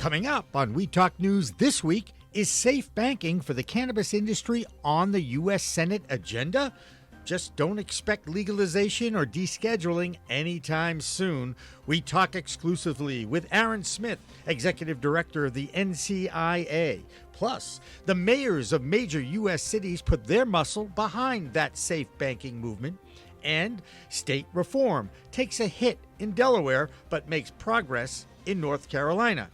Coming up on We Talk News this week, is safe banking for the cannabis industry on the U.S. Senate agenda? Just don't expect legalization or descheduling anytime soon. We talk exclusively with Aaron Smith, Executive Director of the NCIA. Plus, the mayors of major U.S. cities put their muscle behind that safe banking movement. And state reform takes a hit in Delaware but makes progress in North Carolina.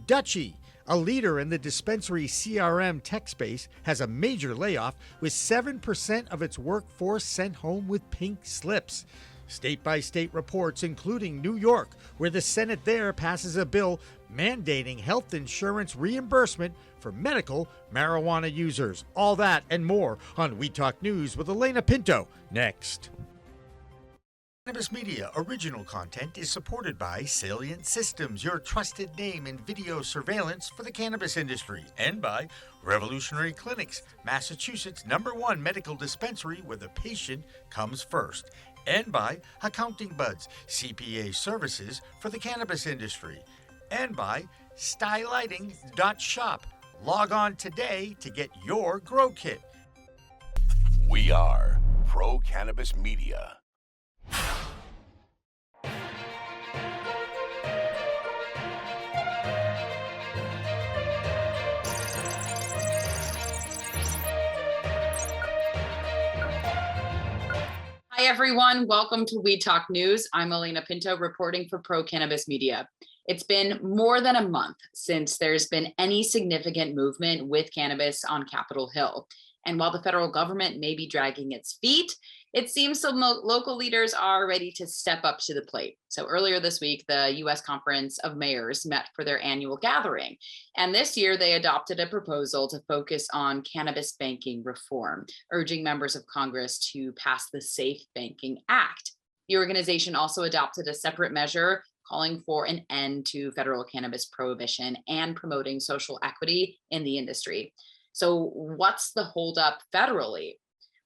Dutchie, a leader in the dispensary CRM tech space, has a major layoff with 7% of its workforce sent home with pink slips. State-by-state reports, including New York, where the Senate there passes a bill mandating health insurance reimbursement for medical marijuana users. All that and more on We Talk News with Alaina Pinto, next. Cannabis Media original content is supported by Salient Systems, your trusted name in video surveillance for the cannabis industry, and by Revolutionary Clinics, Massachusetts' #1 medical dispensary where the patient comes first, and by Accounting Buds, CPA services for the cannabis industry, and by stylighting.shop. Log on today to get your grow kit. We are Pro Cannabis Media. Hi, everyone. Welcome to We Talk News. I'm Alaina Pinto reporting for Pro Cannabis Media. It's been more than a month since there's been any significant movement with cannabis on Capitol Hill. And while the federal government may be dragging its feet, it seems some local leaders are ready to step up to the plate. So earlier this week, the U.S. Conference of Mayors met for their annual gathering. And this year, they adopted a proposal to focus on cannabis banking reform, urging members of Congress to pass the Safe Banking Act. The organization also adopted a separate measure calling for an end to federal cannabis prohibition and promoting social equity in the industry. So what's the holdup federally?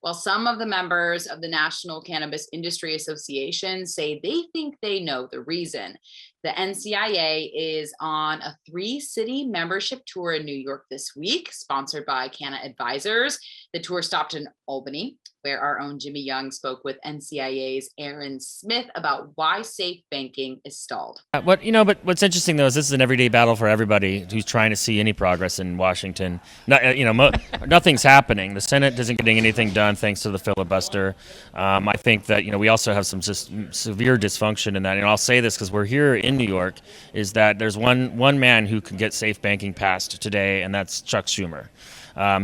Well, some of the members of the National Cannabis Industry Association say they think they know the reason. The NCIA is on a 3-city membership tour in New York this week, sponsored by Canna Advisors. The tour stopped in Albany, where our own Jimmy Young spoke with NCIA's Aaron Smith about why safe banking is stalled. But what's interesting though is this is an everyday battle for everybody who's trying to see any progress in Washington. Nothing's happening. The Senate isn't getting anything done thanks to the filibuster. I think that we also have some just severe dysfunction in that. And I'll say this because we're here in New York, is that there's one man who can get safe banking passed today, and that's Chuck Schumer.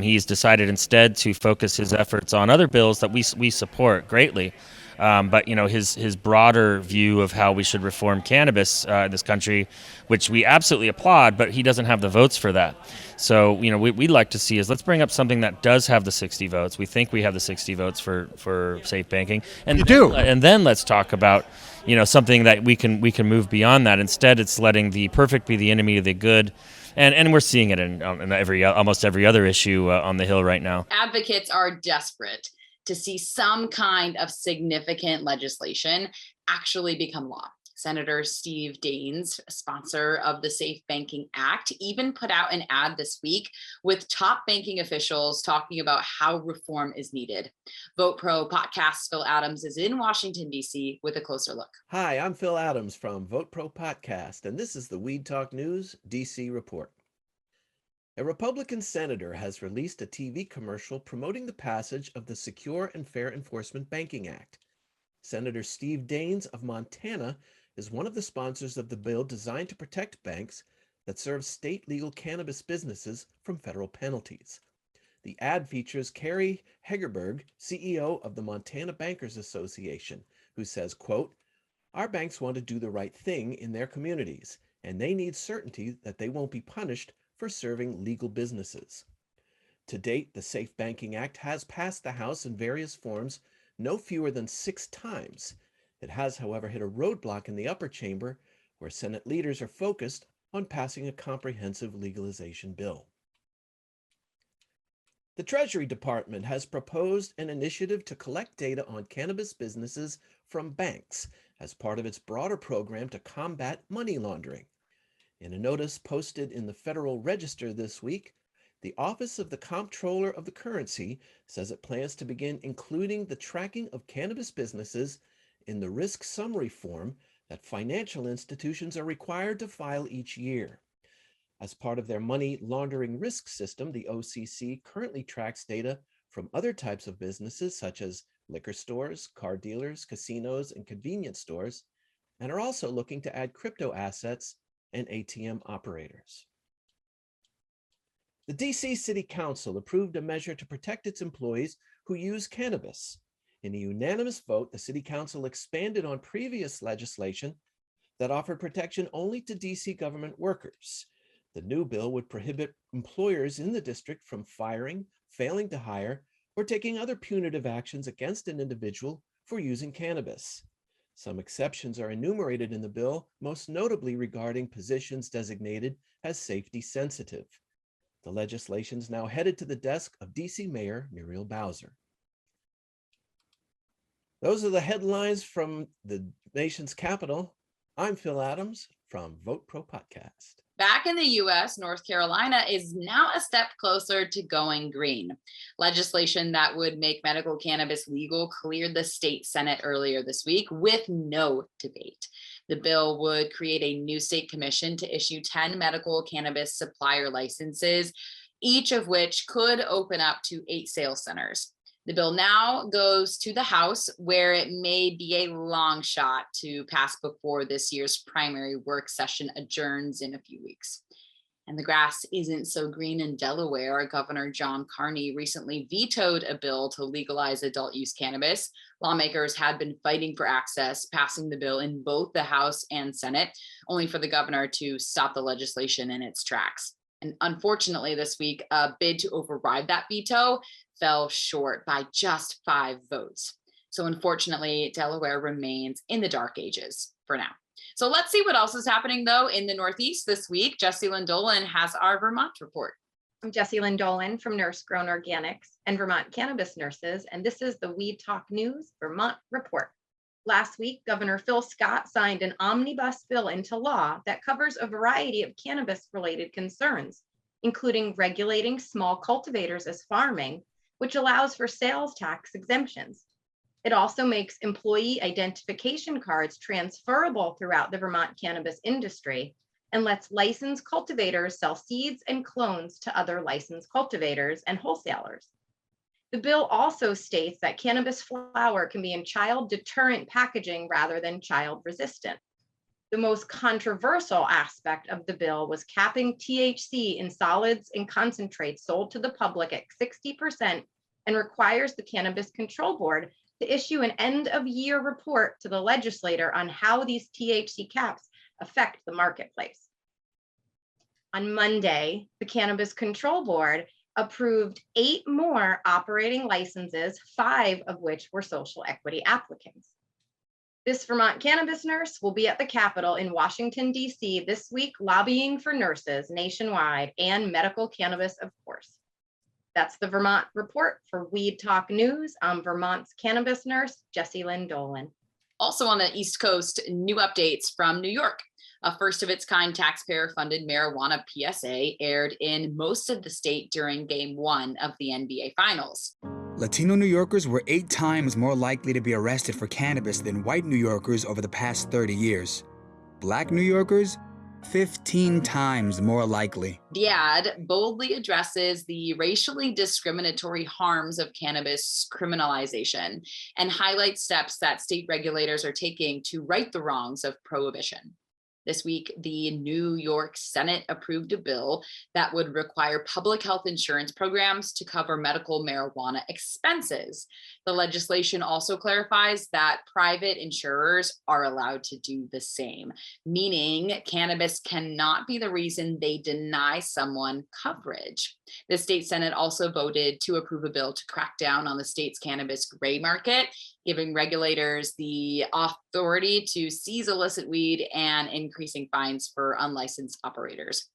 He's decided instead to focus his efforts on other bills that we support greatly. But his broader view of how we should reform cannabis in this country, which we absolutely applaud, but he doesn't have the votes for that. So we'd like to see is let's bring up something that does have the 60 votes. We think we have the 60 votes for safe banking, and then let's talk about something that we can move beyond that. Instead, it's letting the perfect be the enemy of the good. And we're seeing it in almost every other issue on the Hill right now. Advocates are desperate to see some kind of significant legislation actually become law. Senator Steve Daines, sponsor of the Safe Banking Act, even put out an ad this week with top banking officials talking about how reform is needed. Vote Pro Podcast's Phil Adams is in Washington, D.C. with a closer look. Hi, I'm Phil Adams from Vote Pro Podcast, and this is the Weed Talk News D.C. report. A Republican senator has released a TV commercial promoting the passage of the Secure and Fair Enforcement Banking Act. Senator Steve Daines of Montana is one of the sponsors of the bill designed to protect banks that serve state legal cannabis businesses from federal penalties. The ad features Carrie Hegerberg, CEO of the Montana Bankers Association, who says, quote, "Our banks want to do the right thing in their communities, and they need certainty that they won't be punished for serving legal businesses." To date, the Safe Banking Act has passed the House in various forms no fewer than 6 times. It has, however, hit a roadblock in the upper chamber, where Senate leaders are focused on passing a comprehensive legalization bill. The Treasury Department has proposed an initiative to collect data on cannabis businesses from banks as part of its broader program to combat money laundering. In a notice posted in the Federal Register this week, the Office of the Comptroller of the Currency says it plans to begin including the tracking of cannabis businesses in the risk summary form that financial institutions are required to file each year. As part of their money laundering risk system, the OCC currently tracks data from other types of businesses such as liquor stores, car dealers, casinos, and convenience stores, and are also looking to add crypto assets and ATM operators. The DC City Council approved a measure to protect its employees who use cannabis. In a unanimous vote, the City Council expanded on previous legislation that offered protection only to DC government workers. The new bill would prohibit employers in the district from firing, failing to hire, or taking other punitive actions against an individual for using cannabis. Some exceptions are enumerated in the bill, most notably regarding positions designated as safety sensitive. The legislation is now headed to the desk of DC Mayor Muriel Bowser. Those are the headlines from the nation's capital. I'm Phil Adams from Vote Pro Podcast. Back in the U.S., North Carolina is now a step closer to going green. Legislation that would make medical cannabis legal cleared the state Senate earlier this week with no debate. The bill would create a new state commission to issue 10 medical cannabis supplier licenses, each of which could open up to 8 sales centers. The bill now goes to the House, where it may be a long shot to pass before this year's primary work session adjourns in a few weeks. And the grass isn't so green in Delaware. Governor John Carney recently vetoed a bill to legalize adult use cannabis. Lawmakers had been fighting for access, passing the bill in both the House and Senate, only for the governor to stop the legislation in its tracks. And unfortunately, this week, a bid to override that veto fell short by just 5 votes. So unfortunately, Delaware remains in the dark ages for now. So let's see what else is happening, though, in the Northeast this week. Jessilyn Dolan has our Vermont report. I'm Jessilyn Dolan from Nurse Grown Organics and Vermont Cannabis Nurses, and this is the Weed Talk News Vermont report. Last week, Governor Phil Scott signed an omnibus bill into law that covers a variety of cannabis-related concerns, including regulating small cultivators as farming, which allows for sales tax exemptions. It also makes employee identification cards transferable throughout the Vermont cannabis industry and lets licensed cultivators sell seeds and clones to other licensed cultivators and wholesalers. The bill also states that cannabis flower can be in child deterrent packaging rather than child resistant. The most controversial aspect of the bill was capping THC in solids and concentrates sold to the public at 60% and requires the Cannabis Control Board to issue an end-of-year report to the legislator on how these THC caps affect the marketplace. On Monday, the Cannabis Control Board approved 8 more operating licenses, 5 of which were social equity applicants. This Vermont cannabis nurse will be at the Capitol in Washington, D.C. this week, lobbying for nurses nationwide and medical cannabis, of course. That's the Vermont report for Weed Talk News. I'm Vermont's cannabis nurse, Jessilyn Dolan. Also on the East Coast, new updates from New York. A first-of-its-kind taxpayer-funded marijuana PSA aired in most of the state during Game 1 of the NBA Finals. Latino New Yorkers were 8 times more likely to be arrested for cannabis than white New Yorkers over the past 30 years. Black New Yorkers, 15 times more likely. The ad boldly addresses the racially discriminatory harms of cannabis criminalization and highlights steps that state regulators are taking to right the wrongs of prohibition. This week, the New York Senate approved a bill that would require public health insurance programs to cover medical marijuana expenses. The legislation also clarifies that private insurers are allowed to do the same, meaning cannabis cannot be the reason they deny someone coverage. The state Senate also voted to approve a bill to crack down on the state's cannabis gray market, giving regulators the authority to seize illicit weed and increasing fines for unlicensed operators.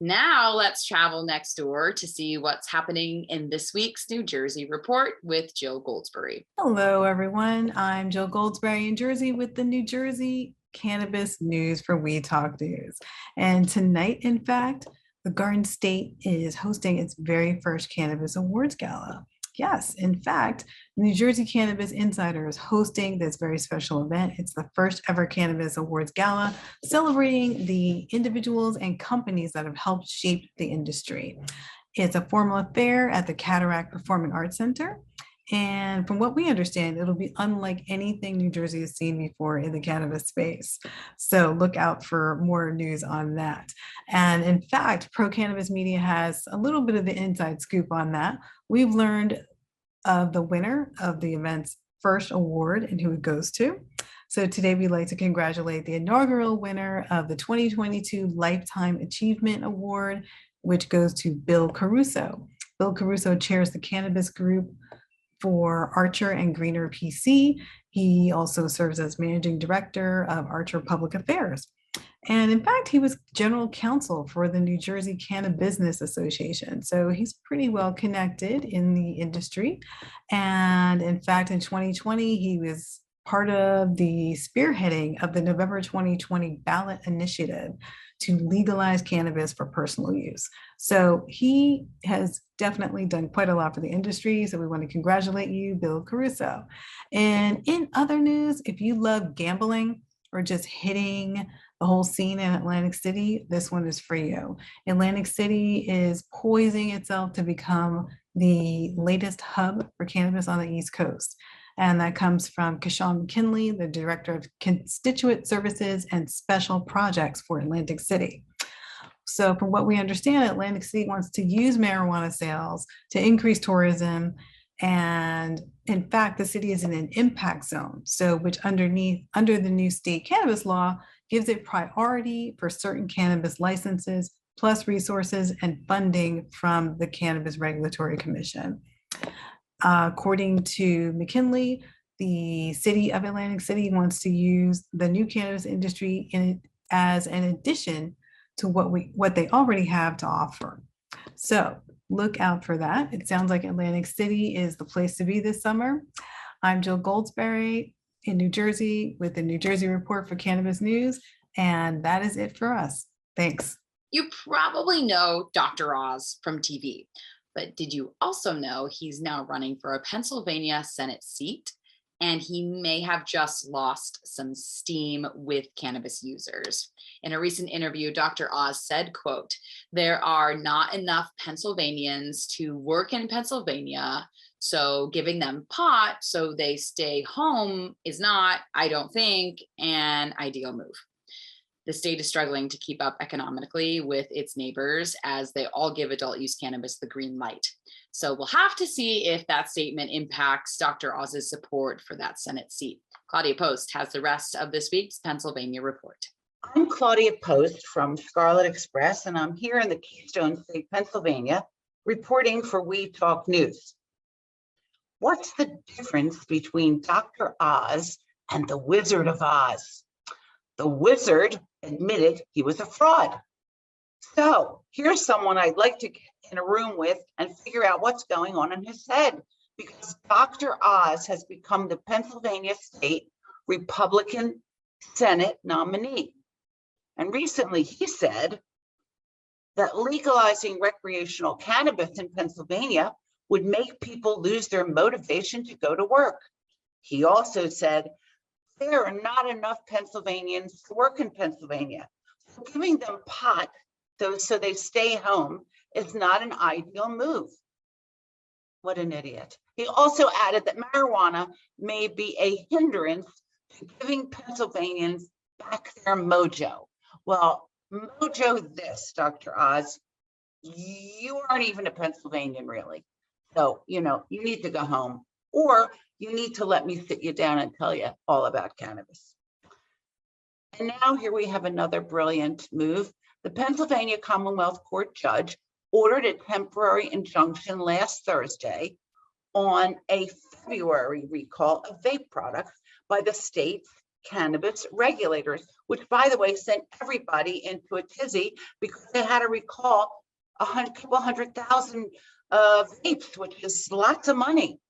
Now let's travel next door to see what's happening in this week's New Jersey report with Jill Goldsberry. Hello, everyone. I'm Jill Goldsberry in Jersey with the New Jersey cannabis news for We Talk News. And tonight, in fact, the Garden State is hosting its very first Cannabis Awards Gala. Yes, in fact, New Jersey Cannabis Insider is hosting this very special event. It's the first ever Cannabis Awards Gala, celebrating the individuals and companies that have helped shape the industry. It's a formal affair at the Cataract Performing Arts Center. And from what we understand, it'll be unlike anything New Jersey has seen before in the cannabis space. So look out for more news on that. And in fact, Pro Cannabis Media has a little bit of the inside scoop on that. We've learned of the winner of the event's first award and who it goes to. So today we'd like to congratulate the inaugural winner of the 2022 Lifetime Achievement Award, which goes to Bill Caruso. Bill Caruso chairs the cannabis group for Archer and Greener PC. He also serves as managing director of Archer Public Affairs. And in fact, he was general counsel for the New Jersey Cannabis Association. So he's pretty well connected in the industry. And in fact, in 2020, he was part of the spearheading of the November 2020 ballot initiative to legalize cannabis for personal use. So he has definitely done quite a lot for the industry. So we want to congratulate you, Bill Caruso. And in other news, if you love gambling or just hitting the whole scene in Atlantic City, this one is for you. Atlantic City is poising itself to become the latest hub for cannabis on the East Coast. And that comes from Kashawn McKinley, the Director of Constituent Services and Special Projects for Atlantic City. So from what we understand, Atlantic City wants to use marijuana sales to increase tourism. And in fact, the city is in an impact zone, so which under the new state cannabis law gives it priority for certain cannabis licenses, plus resources and funding from the Cannabis Regulatory Commission. According to McKinley, the city of Atlantic City wants to use the new cannabis industry as an addition to what they already have to offer. So look out for that. It sounds like Atlantic City is the place to be this summer. I'm Jill Goldsberry in New Jersey with the New Jersey Report for Cannabis News, and that is it for us. Thanks. You probably know Dr. Oz from TV. But did you also know he's now running for a Pennsylvania Senate seat, and he may have just lost some steam with cannabis users? In a recent interview, Dr. Oz said, quote, "There are not enough Pennsylvanians to work in Pennsylvania, so giving them pot so they stay home is not, I don't think, an ideal move." The state is struggling to keep up economically with its neighbors as they all give adult use cannabis the green light. So we'll have to see if that statement impacts Dr. Oz's support for that Senate seat. Claudia Post has the rest of this week's Pennsylvania report. I'm Claudia Post from Scarlet Express, and I'm here in the Keystone State, Pennsylvania, reporting for We Talk News. What's the difference between Dr. Oz and the Wizard of Oz? The wizard admitted he was a fraud. So here's someone I'd like to get in a room with and figure out what's going on in his head, because Dr. Oz has become the Pennsylvania State Republican Senate nominee. And recently he said that legalizing recreational cannabis in Pennsylvania would make people lose their motivation to go to work. He also said there are not enough Pennsylvanians to work in Pennsylvania. So giving them pot so they stay home is not an ideal move. What an idiot. He also added that marijuana may be a hindrance to giving Pennsylvanians back their mojo. Well, mojo this, Dr. Oz, you aren't even a Pennsylvanian really. So, you need to go home, or you need to let me sit you down and tell you all about cannabis. And now here we have another brilliant move. The Pennsylvania Commonwealth Court judge ordered a temporary injunction last Thursday on a February recall of vape products by the state's cannabis regulators, which, by the way, sent everybody into a tizzy because they had to recall a couple 100,000 vapes, which is lots of money.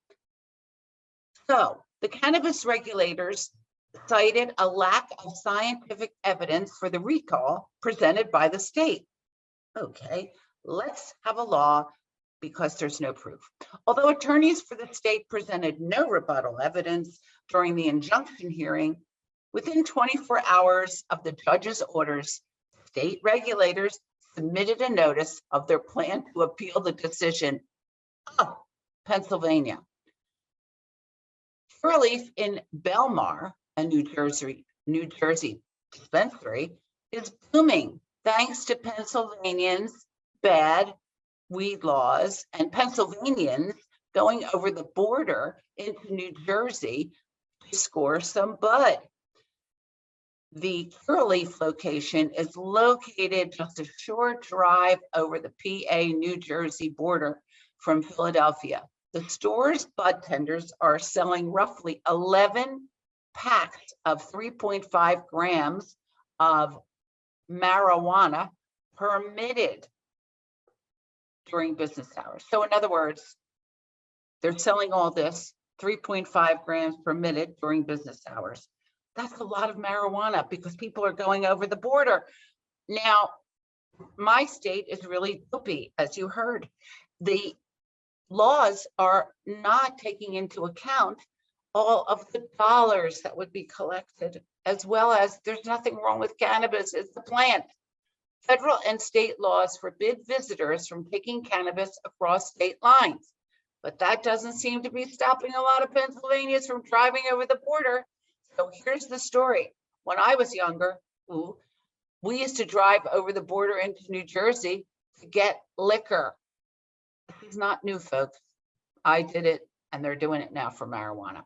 So the cannabis regulators cited a lack of scientific evidence for the recall presented by the state. Okay, let's have a law because there's no proof. Although attorneys for the state presented no rebuttal evidence during the injunction hearing, within 24 hours of the judge's orders, state regulators submitted a notice of their plan to appeal the decision. Oh, Pennsylvania. Curaleaf in Belmar, a New Jersey dispensary, is booming thanks to Pennsylvanians' bad weed laws and Pennsylvanians going over the border into New Jersey to score some bud. The Curaleaf location is located just a short drive over the PA-New Jersey border from Philadelphia. The store's bud tenders are selling roughly 11 packs of 3.5 grams of marijuana permitted during business hours. So in other words, they're selling all this 3.5 grams permitted during business hours. That's a lot of marijuana because people are going over the border. Now, my state is really dopey, as you heard. The laws are not taking into account all of the dollars that would be collected, as well as there's nothing wrong with cannabis, it's the plant. Federal and state laws forbid visitors from taking cannabis across state lines, but that doesn't seem to be stopping a lot of Pennsylvanians from driving over the border. So here's the story. When I was younger, we used to drive over the border into New Jersey to get liquor. This is not new, folks. I did it, and they're doing it now for marijuana.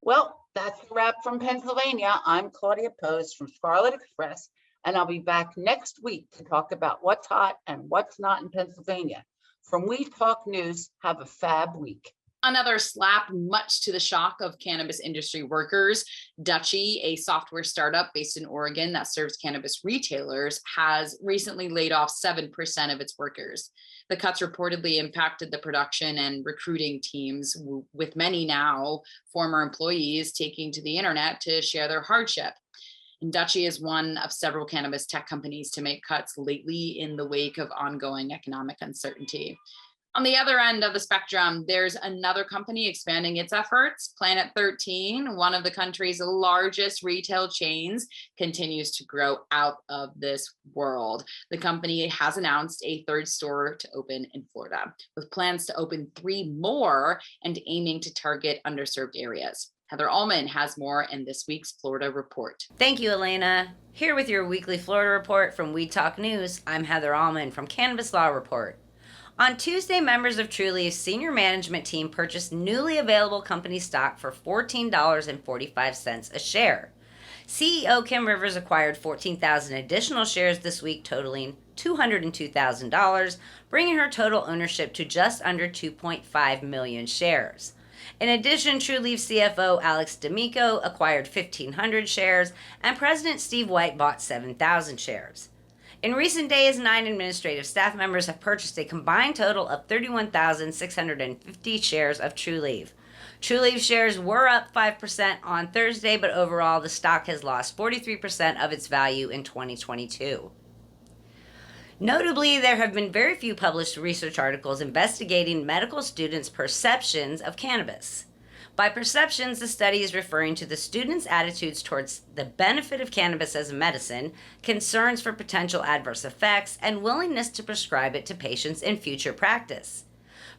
Well, that's a wrap from Pennsylvania. I'm Claudia Post from Scarlet Express, and I'll be back next week to talk about what's hot and what's not in Pennsylvania. From We Talk News, have a fab week. Another slap, much to the shock of cannabis industry workers. Dutchie, a software startup based in Oregon that serves cannabis retailers, has recently laid off 7% of its workers. The cuts reportedly impacted the production and recruiting teams, with many now former employees taking to the internet to share their hardship. And Dutchie is one of several cannabis tech companies to make cuts lately in the wake of ongoing economic uncertainty. On the other end of the spectrum, there's another company expanding its efforts. Planet 13, one of the country's largest retail chains, continues to grow out of this world. The company has announced a third store to open in Florida, with plans to open 3 more and aiming to target underserved areas. Heather Allman has more in this week's Florida Report. Thank you, Alaina. Here with your weekly Florida Report from We Talk News, I'm Heather Allman from Cannabis Law Report. On Tuesday, members of Truliev's senior management team purchased newly available company stock for $14.45 a share. CEO Kim Rivers acquired 14,000 additional shares this week, totaling $202,000, bringing her total ownership to just under 2.5 million shares. In addition, Trulieve CFO Alex D'Amico acquired 1,500 shares, and President Steve White bought 7,000 shares. In recent days, 9 administrative staff members have purchased a combined total of 31,650 shares of Trulieve. Trulieve shares were up 5% on Thursday, but overall the stock has lost 43% of its value in 2022. Notably, there have been very few published research articles investigating medical students' perceptions of cannabis. By perceptions, the study is referring to the students' attitudes towards the benefit of cannabis as a medicine, concerns for potential adverse effects, and willingness to prescribe it to patients in future practice.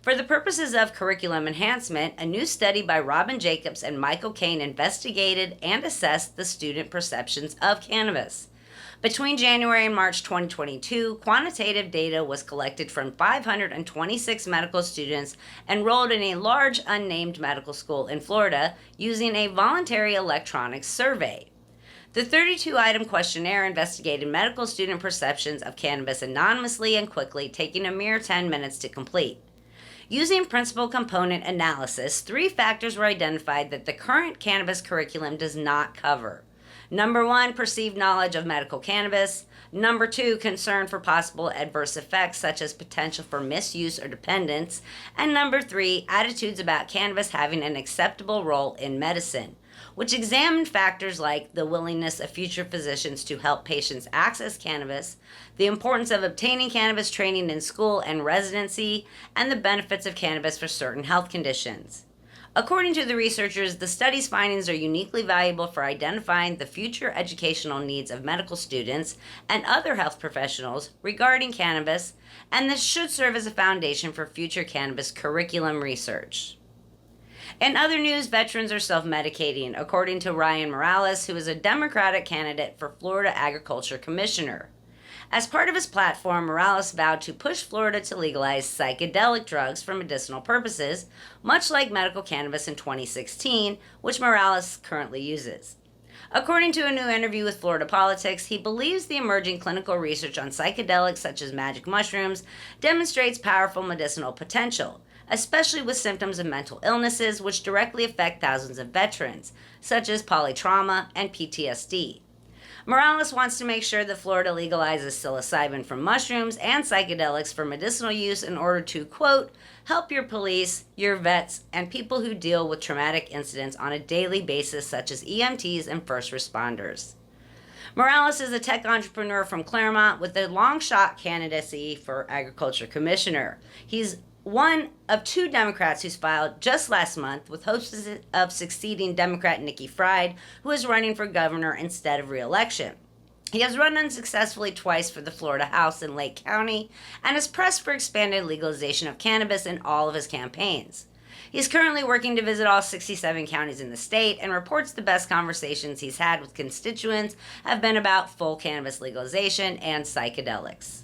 For the purposes of curriculum enhancement, a new study by Robin Jacobs and Michael Kane investigated and assessed the student perceptions of cannabis. Between January and March 2022, quantitative data was collected from 526 medical students enrolled in a large unnamed medical school in Florida using a voluntary electronic survey. The 32-item questionnaire investigated medical student perceptions of cannabis anonymously and quickly, taking a mere 10 minutes to complete. Using principal component analysis, 3 factors were identified that the current cannabis curriculum does not cover. Number 1, perceived knowledge of medical cannabis. Number 2, concern for possible adverse effects such as potential for misuse or dependence. And number 3, attitudes about cannabis having an acceptable role in medicine. which examined factors like the willingness of future physicians to help patients access cannabis, the importance of obtaining cannabis training in school and residency, and the benefits of cannabis for certain health conditions. According to the researchers, the study's findings are uniquely valuable for identifying the future educational needs of medical students and other health professionals regarding cannabis, and this should serve as a foundation for future cannabis curriculum research. In other news, veterans are self-medicating, according to Ryan Morales, who is a Democratic candidate for Florida Agriculture Commissioner. As part of his platform, Morales vowed to push Florida to legalize psychedelic drugs for medicinal purposes, much like medical cannabis in 2016, which Morales currently uses. According to a new interview with Florida Politics, he believes the emerging clinical research on psychedelics such as magic mushrooms demonstrates powerful medicinal potential, especially with symptoms of mental illnesses which directly affect thousands of veterans, such as polytrauma and PTSD. Morales wants to make sure that Florida legalizes psilocybin from mushrooms and psychedelics for medicinal use in order to, quote, help your police, your vets, and people who deal with traumatic incidents on a daily basis, such as EMTs and first responders. Morales is a tech entrepreneur from Claremont with a long shot candidacy for Agriculture Commissioner. He's one of two Democrats who's filed just last month, with hopes of succeeding Democrat Nikki Fried, who is running for governor instead of re-election. He has run unsuccessfully twice for the Florida House in Lake County and has pressed for expanded legalization of cannabis in all of his campaigns. He's currently working to visit all 67 counties in the state and reports the best conversations he's had with constituents have been about full cannabis legalization and psychedelics.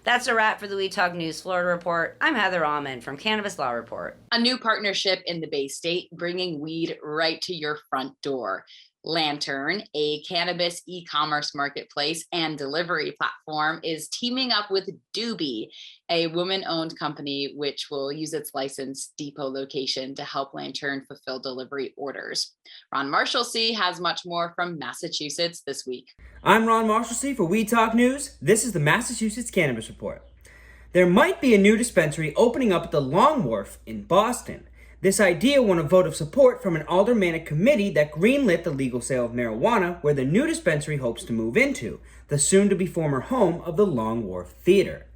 That's a wrap for the We Talk News Florida Report. I'm Heather Aarom from Cannabis Law Report. A new partnership in the Bay State, bringing weed right to your front door. Lantern, a cannabis e-commerce marketplace and delivery platform, is teaming up with Doobie, a woman-owned company which will use its licensed depot location to help Lantern fulfill delivery orders. Ron Marshalsea has much more from Massachusetts this week. I'm Ron Marshalsea for We Talk News. This is the Massachusetts Cannabis Report. There might be a new dispensary opening up at the Long Wharf in Boston. This idea won a vote of support from an aldermanic committee that greenlit the legal sale of marijuana where the new dispensary hopes to move into, the soon-to-be former home of the Long Wharf Theater.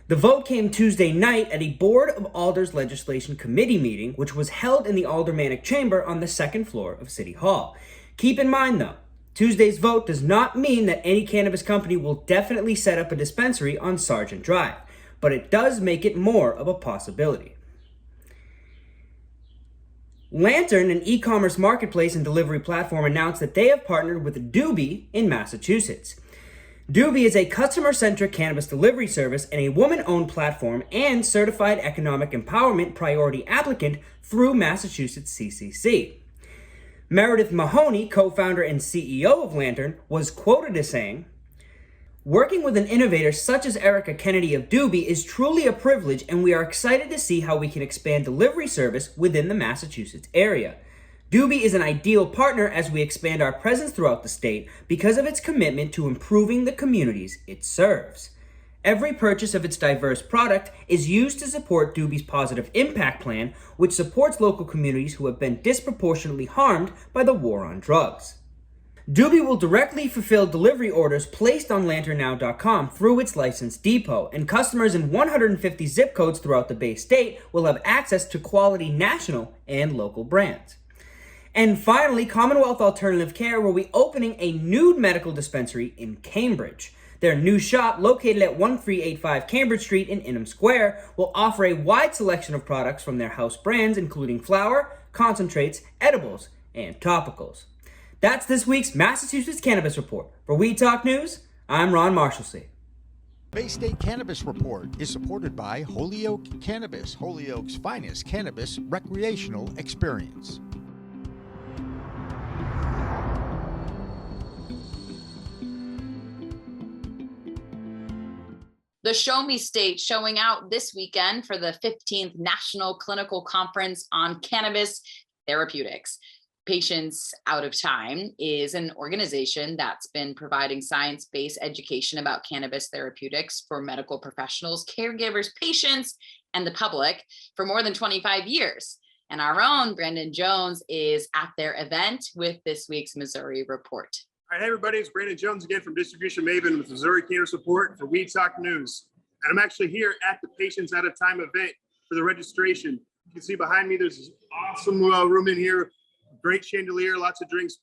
The vote came Tuesday night at a Board of Alders Legislation Committee meeting, which was held in the aldermanic chamber on the second floor of City Hall. Keep in mind, though, Tuesday's vote does not mean that any cannabis company will definitely set up a dispensary on Sargent Drive, but it does make it more of a possibility. Lantern, an e-commerce marketplace and delivery platform, announced that they have partnered with Doobie in Massachusetts. Doobie is a customer-centric cannabis delivery service and a woman-owned platform and certified economic empowerment priority applicant through Massachusetts CCC. Meredith Mahoney, co-founder and CEO of Lantern, was quoted as saying, "Working with an innovator such as Erica Kennedy of Doobie is truly a privilege, and we are excited to see how we can expand delivery service within the Massachusetts area. Doobie is an ideal partner as we expand our presence throughout the state because of its commitment to improving the communities it serves. Every purchase of its diverse product is used to support Doobie's Positive Impact Plan, which supports local communities who have been disproportionately harmed by the war on drugs. Doobie will directly fulfill delivery orders placed on LanternNow.com through its licensed depot, and customers in 150 zip codes throughout the Bay State will have access to quality national and local brands. And finally, Commonwealth Alternative Care will be opening a nude medical dispensary in Cambridge. Their new shop, located at 1385 Cambridge Street in Ingham Square, will offer a wide selection of products from their house brands, including flower, concentrates, edibles, and topicals. That's this week's Massachusetts Cannabis Report. For We Talk News, I'm Ron Marshalsea. Bay State Cannabis Report is supported by Holyoke Cannabis, Holyoke's finest cannabis recreational experience. The Show Me State showing out this weekend for the 15th National Clinical Conference on Cannabis Therapeutics. Patients Out of Time is an organization that's been providing science-based education about cannabis therapeutics for medical professionals, caregivers, patients, and the public for more than 25 years. And our own Brandon Jones is at their event with this week's Missouri Report. All right, hey everybody, it's Brandon Jones again from Distribution Maven with Missouri Cannabis Report for Weed Talk News. And I'm actually here at the Patients at a Time event for the registration. You can see behind me, there's this awesome room in here, great chandelier, lots of drinks,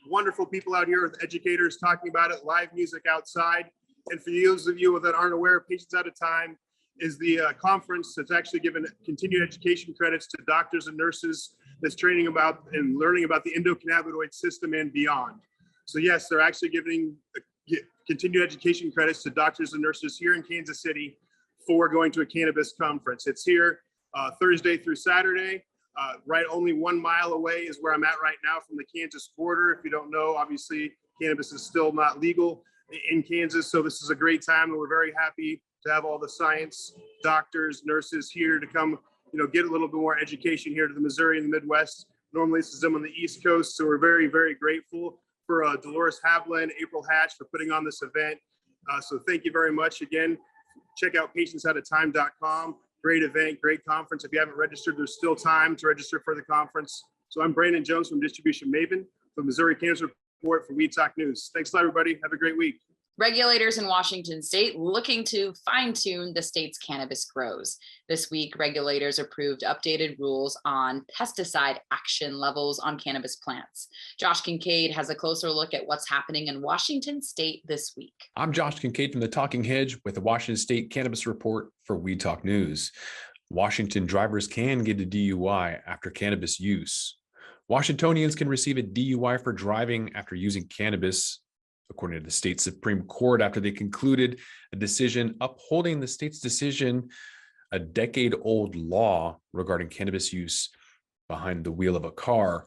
wonderful people out here with educators talking about it, live music outside. And for those of you that aren't aware, Patients at a Time is the conference that's actually given continued education credits to doctors and nurses that's training about and learning about the endocannabinoid system and beyond. So yes, they're actually giving continued education credits to doctors and nurses here in Kansas City for going to a cannabis conference. It's here Thursday through Saturday, right only 1 mile away is where I'm at right now from the Kansas border. If you don't know, obviously cannabis is still not legal in Kansas. So this is a great time and we're very happy to have all the science, doctors, nurses here to come, get a little bit more education here to the Missouri and the Midwest. Normally this is them on the East Coast. So we're very, very grateful for Dolores Havla and April Hatch for putting on this event. So thank you very much. Again, check out patientsatatime.com. Great event, great conference. If you haven't registered, there's still time to register for the conference. So I'm Brandon Jones from Distribution Maven for Missouri Cannabis Report for Weed Talk News. Thanks a lot, everybody. Have a great week. Regulators in Washington state looking to fine-tune the state's cannabis grows. This week, regulators approved updated rules on pesticide action levels on cannabis plants. Josh Kincaid has a closer look at what's happening in Washington state this week. I'm Josh Kincaid from the Talking Hedge with the Washington State Cannabis Report for Weed Talk News. Washington drivers can get a DUI after cannabis use. Washingtonians can receive a DUI for driving after using cannabis, according to the state Supreme Court, after they concluded a decision upholding the state's decision, a decade-old law regarding cannabis use behind the wheel of a car.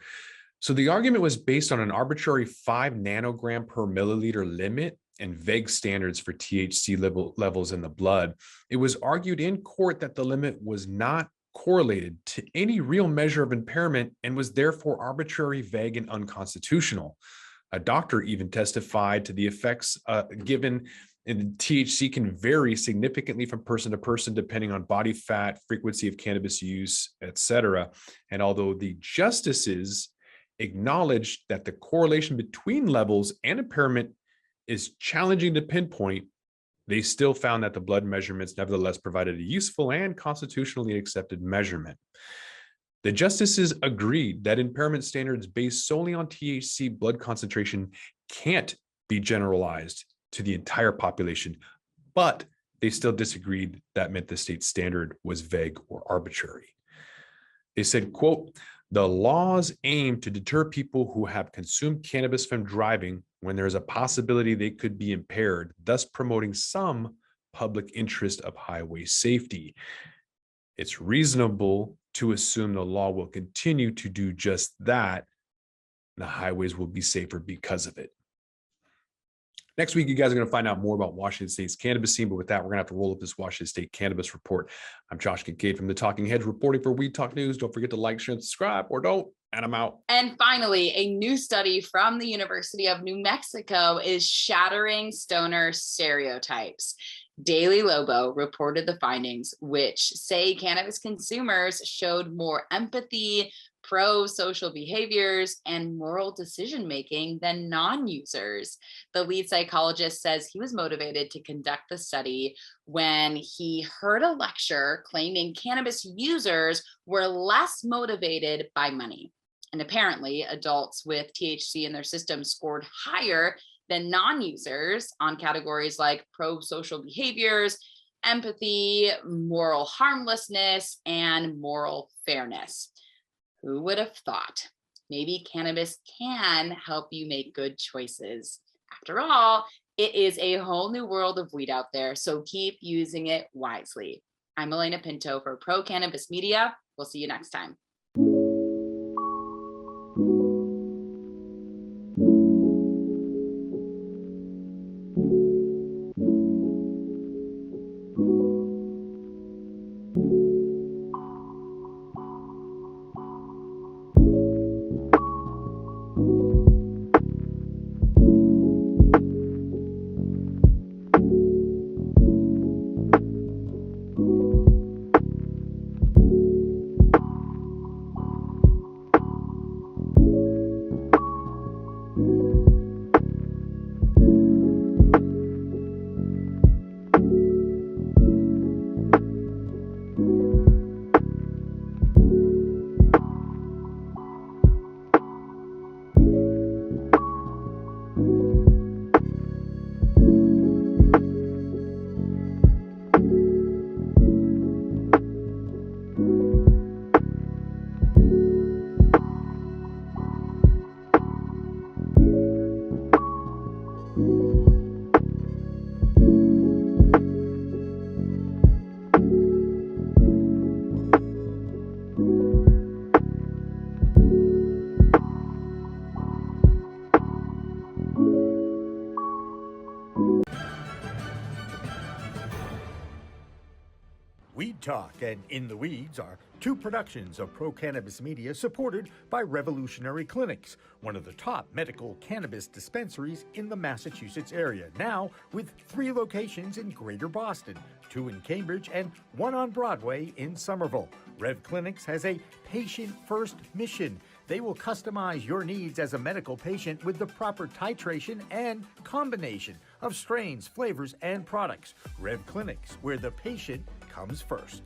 So the argument was based on an arbitrary 5 nanogram per milliliter limit and vague standards for THC levels in the blood. It was argued in court that the limit was not correlated to any real measure of impairment and was therefore arbitrary, vague, and unconstitutional. A doctor even testified to the effects given, and THC can vary significantly from person to person depending on body fat, frequency of cannabis use, etc. And although the justices acknowledged that the correlation between levels and impairment is challenging to pinpoint, they still found that the blood measurements nevertheless provided a useful and constitutionally accepted measurement. The justices agreed that impairment standards based solely on THC blood concentration can't be generalized to the entire population, but they still disagreed that meant the state standard was vague or arbitrary. They said, quote, "The laws aim to deter people who have consumed cannabis from driving when there is a possibility they could be impaired, thus promoting some public interest of highway safety. It's reasonable to assume the law will continue to do just that. The highways will be safer because of it." Next week, you guys are going to find out more about Washington State's cannabis scene, but with that, we're going to have to roll up this Washington State Cannabis Report. I'm Josh Kincaid from the Talking Hedge reporting for Weed Talk News. Don't forget to like, share, and subscribe, or don't, and I'm out. And finally, a new study from the University of New Mexico is shattering stoner stereotypes. Daily Lobo reported the findings, which say cannabis consumers showed more empathy, pro-social behaviors, and moral decision-making than non-users. The lead psychologist says he was motivated to conduct the study when he heard a lecture claiming cannabis users were less motivated by money. And apparently, adults with THC in their system scored higher than non-users on categories like pro-social behaviors, empathy, moral harmlessness, and moral fairness. Who would have thought? Maybe cannabis can help you make good choices. After all, it is a whole new world of weed out there, so keep using it wisely. I'm Alaina Pinto for Pro Cannabis Media. We'll see you next time. Weed Talk and In the Weeds are two productions of Pro Cannabis Media supported by Revolutionary Clinics, one of the top medical cannabis dispensaries in the Massachusetts area, now with 3 locations in Greater Boston, 2 in Cambridge and 1 on Broadway in Somerville. Rev Clinics has a patient-first mission. They will customize your needs as a medical patient with the proper titration and combination of strains, flavors, and products. Rev Clinics, where the patient comes first.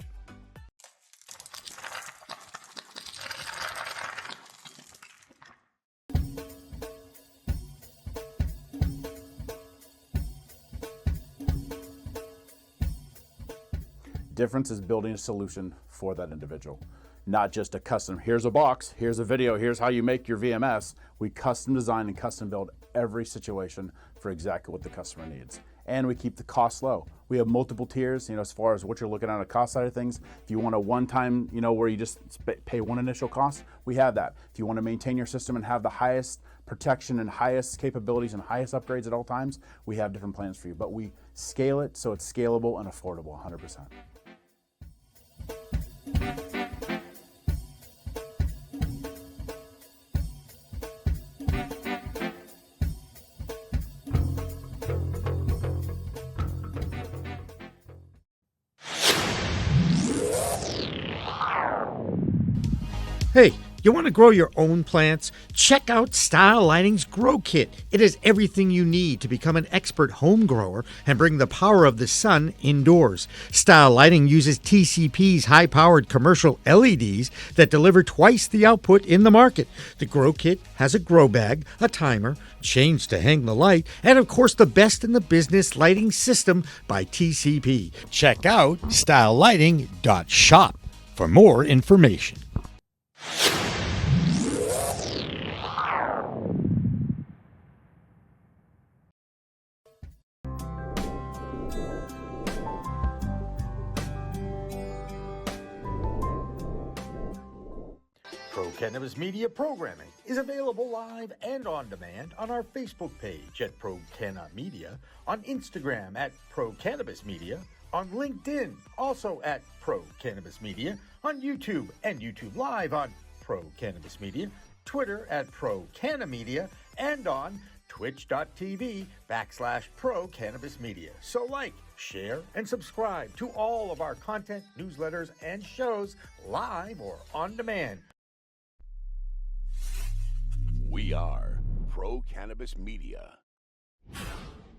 Difference is building a solution for that individual. Not just a custom, here's a box, here's a video, here's how you make your VMS. We custom design and custom build every situation for exactly what the customer needs. And we keep the cost low. We have multiple tiers, as far as what you're looking at on the cost side of things. If you want a one-time, where you just pay one initial cost, we have that. If you want to maintain your system and have the highest protection and highest capabilities and highest upgrades at all times, we have different plans for you. But we scale it so it's scalable and affordable 100%. Hey, you want to grow your own plants? Check out Style Lighting's Grow Kit. It has everything you need to become an expert home grower and bring the power of the sun indoors. Style Lighting uses TCP's high-powered commercial LEDs that deliver twice the output in the market. The Grow Kit has a grow bag, a timer, chains to hang the light, and of course the best in the business lighting system by TCP. Check out stylelighting.shop for more information. Pro Cannabis Media programming is available live and on demand on our Facebook page at Pro Canna Media, on Instagram at Pro Cannabis Media, on LinkedIn also at Pro Cannabis Media, on YouTube and YouTube Live on Pro Cannabis Media, Twitter at Pro Canna Media, and on twitch.tv/Pro Cannabis Media. So like, share, and subscribe to all of our content, newsletters, and shows live or on demand. We are Pro Cannabis Media.